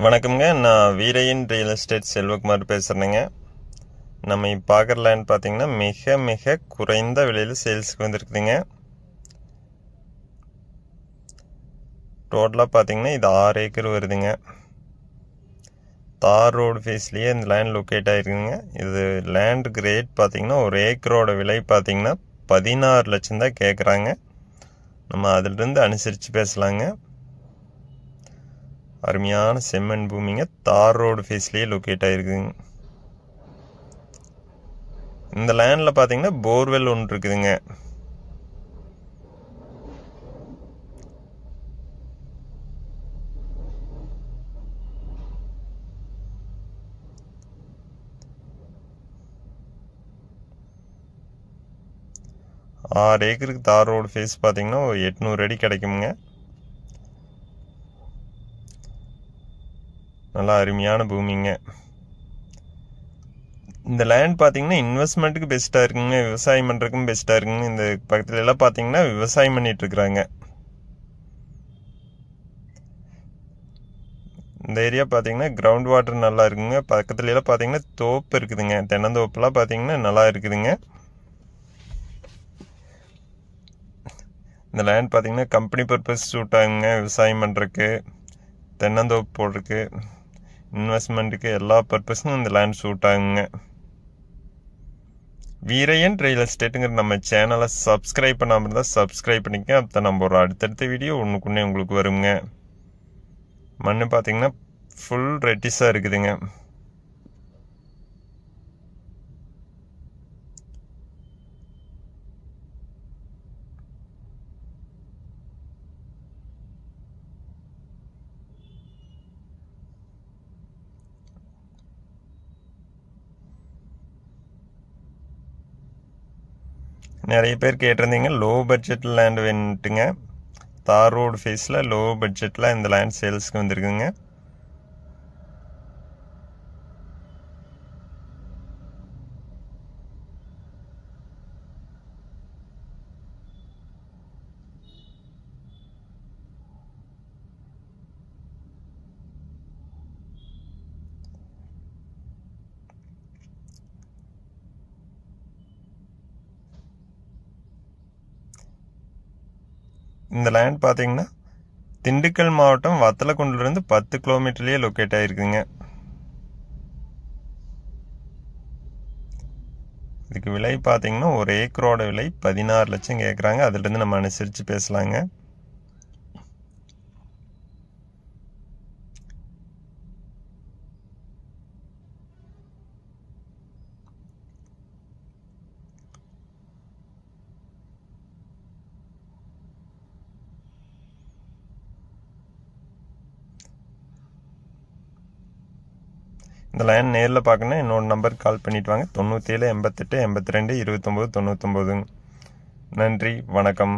வணக்கம்ங்க. நான் வீரையின் real estate Selvakumar பேசுகிறேங்க. நம்ம இப்போ பார்க்குற லேண்ட் பார்த்தீங்கன்னா மிக மிக குறைந்த விலையில் சேல்ஸுக்கு வந்துருக்குதுங்க. டோட்டலாக பார்த்தீங்கன்னா இது 6 ஏக்கர் வருதுங்க. தார் ரோடு ஃபேஸ்லேயே இந்த லேண்ட் லொக்கேட் ஆகிருக்குங்க. இது லேண்டுக்கு ரேட் பார்த்தீங்கன்னா ஒரு ஏக்கரோட விலை பார்த்தீங்கன்னா 16 லட்சம் தான் கேட்குறாங்க. நம்ம அதிலிருந்து அனுசரித்து பேசலாங்க. அருமையான செம்மண் பூமிங்க. தார் ரோடு ஃபேஸ்லேயே லொக்கேட் ஆகிருக்குதுங்க. இந்த லேண்டில் பார்த்தீங்கன்னா போர்வெல் ஒன்று இருக்குதுங்க. ஆறு ஏக்கருக்கு தார் ரோடு ஃபேஸ் பார்த்தீங்கன்னா ஒரு 800 அடி கிடைக்குங்க. நல்லா அருமையான பூமிங்க. இந்த லேண்ட் பார்த்தீங்கன்னா இன்வெஸ்ட்மெண்ட்டுக்கு பெஸ்ட்டாக இருக்குங்க. விவசாயம் பண்ணுறதுக்கும் பெஸ்ட்டாக இருக்குங்க. இந்த பக்கத்துல எல்லாம் பார்த்தீங்கன்னா விவசாயம் பண்ணிட்டு இருக்கிறாங்க. இந்த ஏரியா பார்த்தீங்கன்னா கிரவுண்ட் வாட்டர் நல்லா இருக்குங்க. பக்கத்துல எல்லாம் பார்த்தீங்கன்னா தோப்பு இருக்குதுங்க. தென்னந்தோப்புலாம் பார்த்தீங்கன்னா நல்லா இருக்குதுங்க. இந்த லேண்ட் பார்த்தீங்கன்னா கம்பெனி பர்பஸ் சூட் ஆகுங்க. விவசாயம் பண்ணுறதுக்கு, தென்னந்தோப்பு போடுறதுக்கு, இன்வெஸ்ட்மெண்ட்டுக்கு எல்லா பர்பஸும் இந்த லேண்ட் சூட் ஆகுங்க. வீரையன் ரியல் எஸ்டேட்டுங்கிற நம்ம சேனலை சப்ஸ்கிரைப் பண்ணாமல் இருந்தால் சப்ஸ்கிரைப் பண்ணிக்க. அப்போ நம்ம ஒரு அடுத்தடுத்த வீடியோ ஒன்றுக்குன்னே உங்களுக்கு வருங்க. மண் பார்த்தீங்கன்னா ஃபுல் ரெட்டிஸாக இருக்குதுங்க. நிறைய பேர் கேட்டிருந்தீங்க லோ பட்ஜெட்டில் லேண்ட் வேணுட்டுங்க. தார் ரோடு ஃபேஸில் லோ பட்ஜெட்டில் இந்த லேண்ட் சேல்ஸ்க்கு வந்துருக்குங்க. இந்த லேண்ட் பார்த்தீங்கன்னா திண்டுக்கல் மாவட்டம் வத்தலக்குண்டிலிருந்து 10 கிலோமீட்டர்லேயே லொக்கேட் ஆகிருக்குங்க. இதுக்கு விலை பார்த்தீங்கன்னா ஒரு ஏக்கரோட விலை 16 லட்சம் கேட்குறாங்க. அதுலேருந்து நம்ம அனுசரித்து பேசலாங்க. இந்த லைன் நேரில் பார்க்கணும் என்னோட நம்பருக்கு கால் பண்ணிட்டு வாங்க. 97 88 82 29 99. நன்றி, வணக்கம்.